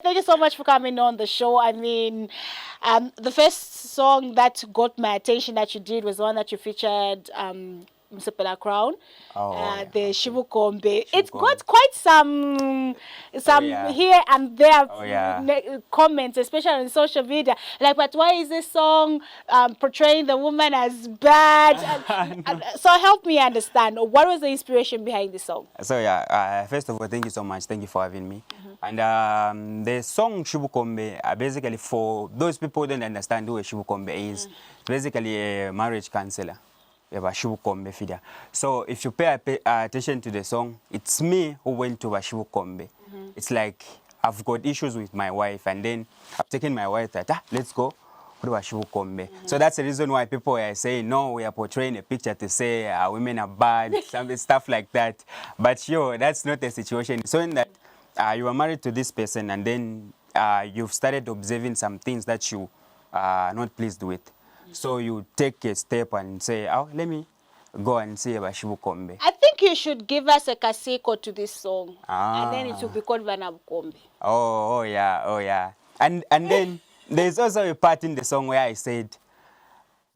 Thank you so much for coming on the show. I mean, the first song that got my attention that you did was the one that you featured, Msepela Crown, Oh, the okay. Shibukombe. It's Chipampe. got quite some Yeah. here and there Oh, yeah. comments, especially on social media. Like, but why is this song portraying the woman as bad? So help me understand. What was the inspiration behind the song? So yeah, first of all, thank you so much. Thank you for having me. And the song Shibukombe, basically for those people who don't understand who a Shibukombe is, it's basically a marriage counselor. Shibukombe fida. So if you pay attention to the song, it's me who went to Shibukombe. It's like I've got issues with my wife, and then I've taken my wife that let's go. So that's the reason why people are saying, no, we are portraying a picture to say women are bad, some stuff like that. But sure, that's not the situation. So in that you are married to this person, and then you've started observing some things that you are not pleased with. So you take a step and say, oh, let me go and see about Shibukombe. I think you should give us a kasiko to this song. And then it will be called Vanabukombe. Oh yeah, oh yeah. And then there's also a part in the song where I said,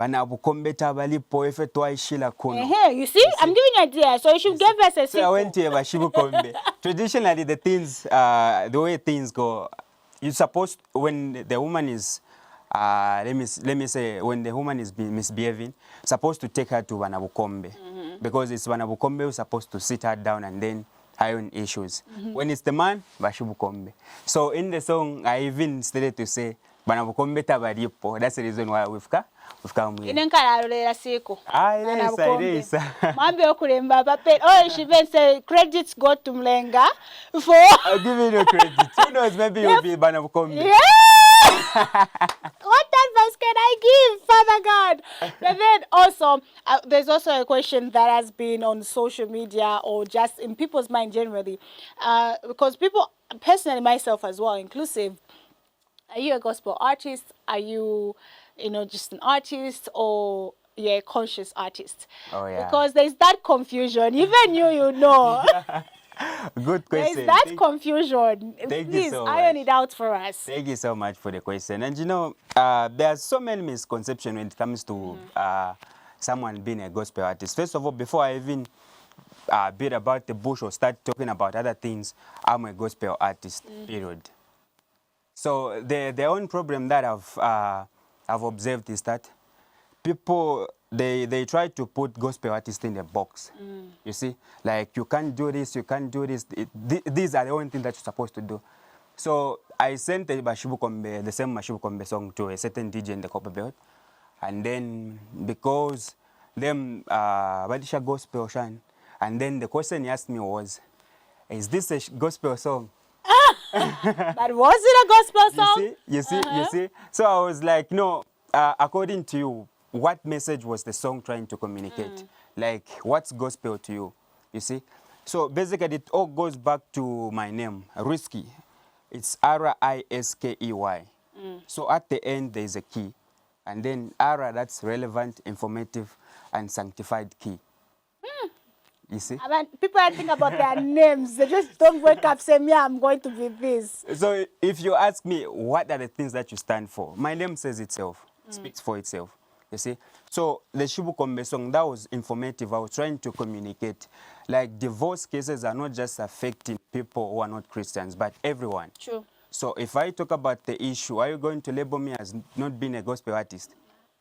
Vanabukombe tabalipo efe twaishila kuno. You see? I'm giving you an idea. So you should give us a So I went to Shibukombe. Traditionally, the things, the way things go, you're supposed, when the woman is, let me say, when the woman is misbehaving, supposed to take her to Vanabukombe. Because it's Vanabukombe who's supposed to sit her down and then iron issues. When it's the man, Shibukombe. So in the song, I even started to say, Vanabukombe tabalipo. That's the reason why we've come here. Mambe okulemba papel. Oh, she even say credits go to Mulenga for. I'll give you no credit. Who knows? Maybe you'll be Vanabukombe. Yeah. What advice can I give, Father God? And then also, there's also a question that has been on social media or just in people's mind generally, because people, personally myself as well, inclusive. Are you a gospel artist? Are you, just an artist, or you're a conscious artist? Oh, yeah. Because there's that confusion. Even you know. Good question. There's that confusion. Please iron it out for us. Thank you so much for the question. And there are so many misconceptions when it comes to someone being a gospel artist. First of all, before I even beat about the bush or start talking about other things, I'm a gospel artist, period. So the only problem that I've observed is that people, they try to put gospel artists in a box. You see, like you can't do this, you can't do this. These are the only things that you're supposed to do. So I sent the same Shibukombe song to a certain DJ in the Copper Belt, and then because them Badisha gospel shine, and then the question he asked me was, is this a gospel song? But was it a gospel song? You see. So I was like, no, according to you, what message was the song trying to communicate? Like, what's gospel to you? You see? So basically, it all goes back to my name, Riskey. It's R-I-S-K-E-Y. So at the end, there's a key. And then R, that's relevant, informative, and sanctified key. You see? I mean, people think about their names. They just don't wake up saying, yeah, I'm going to be this. So if you ask me, what are the things that you stand for? My name says itself, speaks for itself. You see? So the Shibukombe song, that was informative. I was trying to communicate. Like, divorce cases are not just affecting people who are not Christians, but everyone. True. So if I talk about the issue, are you going to label me as not being a gospel artist?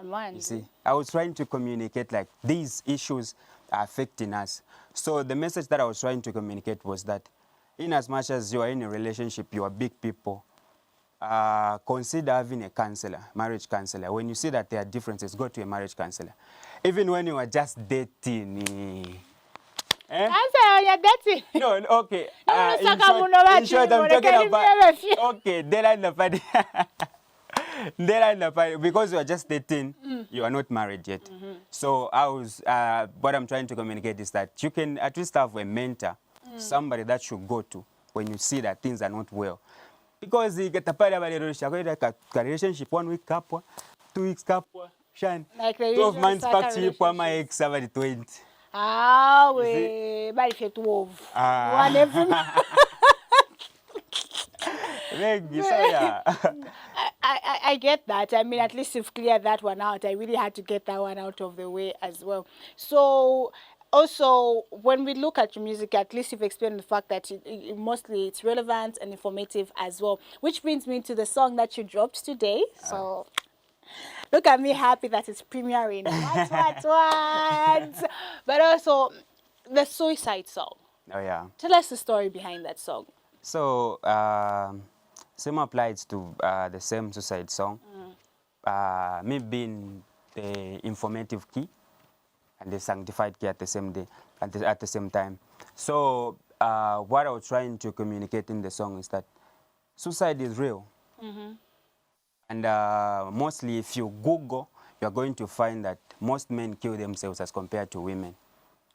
You see? I was trying to communicate like these issues are affecting us. So the message that I was trying to communicate was that in as much as you are in a relationship, you are big people, consider having a counselor, marriage counselor. When you see that there are differences, go to a marriage counselor. Even when you are just dating. You're dating. No, okay. In short, I'm talking about, okay, because you are just dating, you are not married yet. So what I'm trying to communicate is that you can at least have a mentor, somebody that you go to when you see that things are not well. Because you get a relationship 1 week couple, 2 weeks couple, like 12 months back to you, my ex, 20. Ah, we, but if you 12. One every month. Thank you. So yeah. I get that. I mean, at least you've cleared that one out. I really had to get that one out of the way as well. So also, when we look at your music, at least you've explained the fact that mostly it's relevant and informative as well. Which brings me to the song that you dropped today. So look at me happy that it's premiering. What? But also, the suicide song. Oh yeah. Tell us the story behind that song. So same applies to the same suicide song. Me being the informative key and the sanctified key at the same day, at the same time. So what I was trying to communicate in the song is that suicide is real. And mostly if you Google, you're going to find that most men kill themselves as compared to women.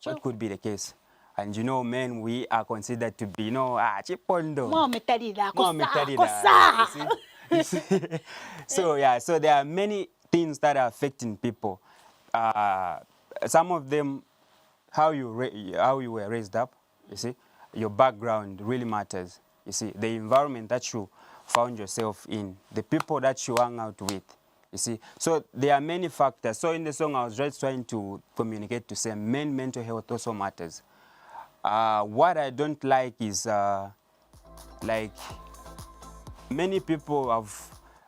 True. What could be the case? And you know, men, we are considered to be, you know, chipondo. So yeah, so there are many things that are affecting people. Some of them, how you were raised up, you see, your background really matters. You see, the environment that you found yourself in, the people that you hang out with, you see. So there are many factors. So in the song, I was just trying to communicate to say mental health also matters. What I don't like is like many people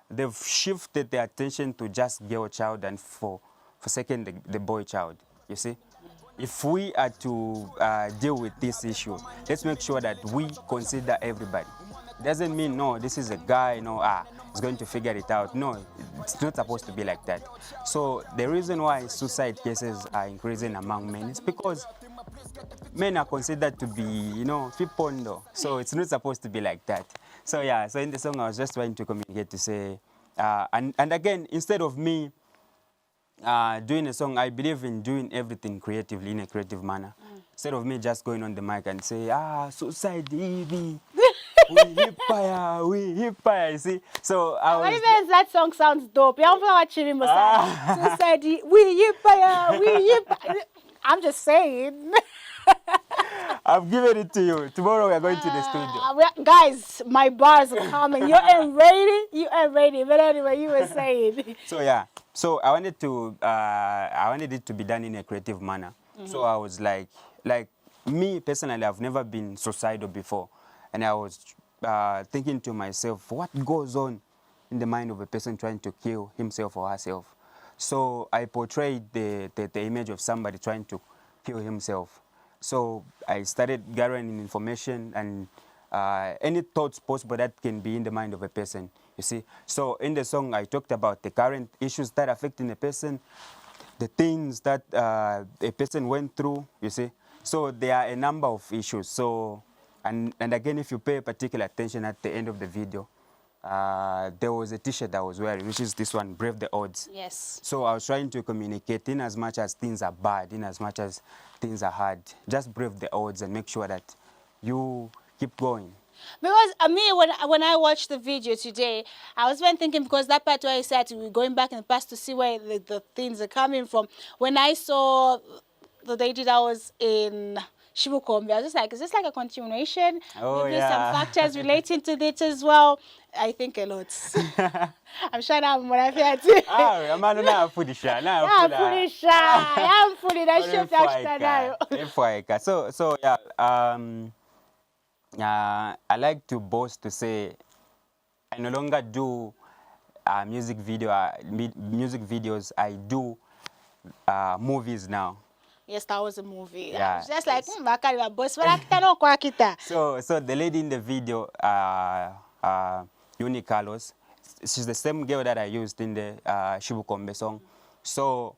they've shifted their attention to just girl child and forsaken the boy child, you see. If we are to deal with this issue, let's make sure that we consider everybody. Doesn't mean, no, this is a guy, no, he's going to figure it out. No, it's not supposed to be like that. So the reason why suicide cases are increasing among men is because men are considered to be, you know, fipondo. So it's not supposed to be like that. So yeah, so in the song I was just trying to communicate to say, and again, instead of me doing a song, I believe in doing everything creatively, in a creative manner. Instead of me just going on the mic and say, suicide, we hip fire, you see. So I was... Even that song sounds dope. Suicide, we hip fire. I'm just saying. I've given it to you. Tomorrow we are going to the studio. Guys, my bars are coming. You ain't ready? You ain't ready. But anyway, you were saying. So yeah. So I wanted it to be done in a creative manner. So I was like me personally, I've never been suicidal before. And I was thinking to myself, what goes on in the mind of a person trying to kill himself or herself? So I portrayed the image of somebody trying to kill himself. So I started gathering information and any thoughts possible that can be in the mind of a person, you see. So in the song, I talked about the current issues that are affecting a person, the things that a person went through, you see. So there are a number of issues. So, and again, if you pay particular attention at the end of the video, there was a t-shirt I was wearing, which is this one, Brave the Odds. Yes. So I was trying to communicate, in as much as things are bad, in as much as things are hard, just brave the odds and make sure that you keep going. Because me, when I watched the video today, I was even thinking, because that part where I said we're going back in the past to see where the things are coming from. When I saw the lady that was in Chipampe, I was just like, is this like a continuation? Oh, maybe yeah. some factors relating to this as well. I think a lot. I'm sure I'm what I feel too. I'm not fully shy. I'm fully shy. I'm fully that shift that So yeah, I like to boast to say I no longer do music videos. I do movies now. Yes, that was a movie. Yeah. Just like, So the lady in the video, Uni Carlos, she's the same girl that I used in the Chipampe song. So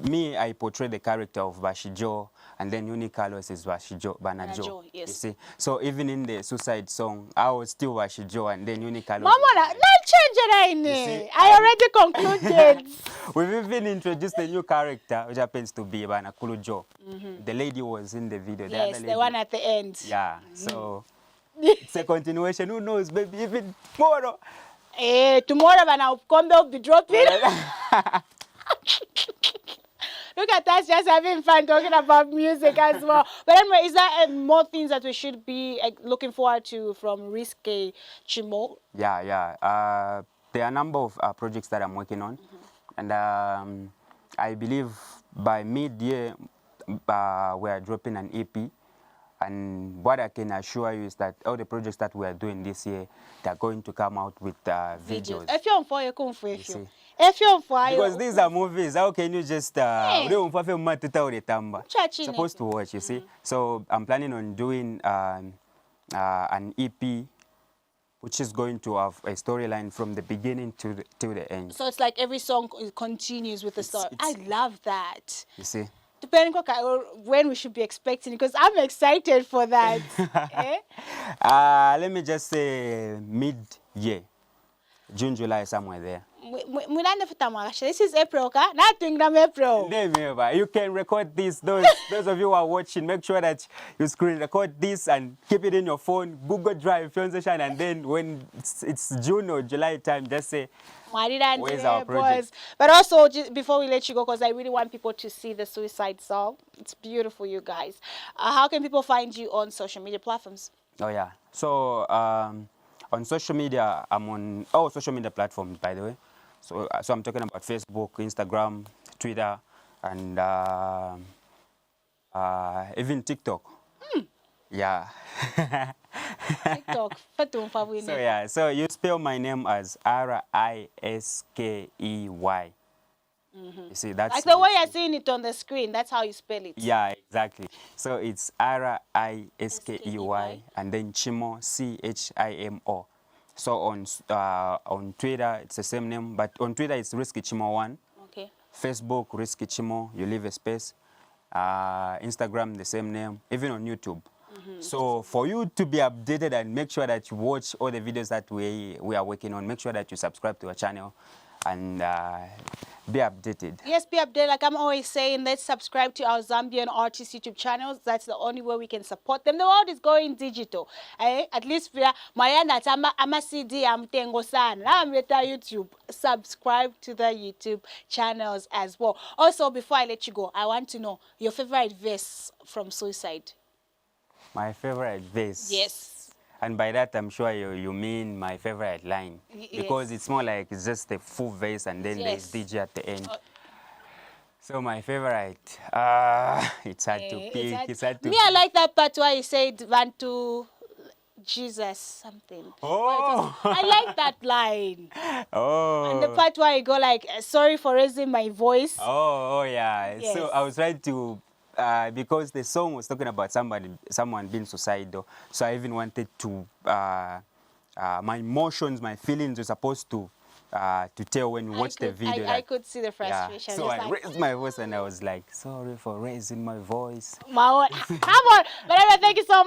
me, I portray the character of Bashijo, and then Uni Carlos is Banajo. Yes. You see? So even in the suicide song, I was still Bashijo, and then Uni Carlos. Mama, not change it. I already concluded. We've even introduced a new character, which happens to be Banakulujo. The lady was in the video. Yes, the one at the end. Yeah, so it's a continuation. Who knows, maybe even tomorrow. Tomorrow, Banakulujo will be dropping. Look at us just having fun talking about music as well. But anyway, is there more things that we should be looking forward to from Riskey Chimo? Yeah. There are a number of projects that I'm working on. And I believe by mid-year, we are dropping an EP. And what I can assure you is that all the projects that we are doing this year, they're going to come out with videos. If you're on fire, you come for You see? If you're on fire. Because these are movies, how can you just supposed to watch, you see? So I'm planning on doing an EP which is going to have a storyline from the beginning to the end. So it's like every song continues with the story. I love that. You see? Depending on when we should be expecting, because I'm excited for that. Let me just say mid-year, June, July, somewhere there. This is April, nothing from April. You can record this. Those of you who are watching, make sure that you screen record this and keep it in your phone, Google Drive, film session, and then when it's June or July time, just say, where's our project? But also, just before we let you go, because I really want people to see the Suicide song. It's beautiful, you guys. How can people find you on social media platforms? Oh, yeah. So, on social media, I'm on all social media platforms, by the way. So I'm talking about Facebook, Instagram, Twitter, and even TikTok. Yeah. TikTok. So you spell my name as Riskey. You see, that's like the way you're seeing it on the screen. That's how you spell it. Yeah, exactly. So it's Riskey and then Chimo, Chimo. So on Twitter, it's the same name, but on Twitter, it's Riskey Chimo 1. Okay. Facebook, Riskey Chimo, you leave a space. Instagram, the same name, even on YouTube. So for you to be updated and make sure that you watch all the videos that we are working on, make sure that you subscribe to our channel and be updated. Yes, be updated. Like I'm always saying, let's subscribe to our Zambian artist YouTube channels. That's the only way we can support them. The world is going digital. At least we are I'm a CD, I'm Tengo San. I'm with YouTube. Subscribe to the YouTube channels as well. Also, before I let you go, I want to know your favorite verse from Suicide. My favorite verse? Yes. And by that, I'm sure you mean my favorite line. Because it's more like it's just a full verse and then there's DJ at the end. So my favorite, it's hard to pick. Me, I like that part where you said, want to Jesus something. Oh! I like that line. Oh! And the part where you go like, sorry for raising my voice. Oh yeah. Yes. So I was trying to... because the song was talking about someone being suicidal, so I even wanted to my emotions, my feelings were supposed to tell when you watch the video. I could see the frustration. Yeah. So I raised my voice and I was like, sorry for raising my voice. Come on, but anyway, thank you so much.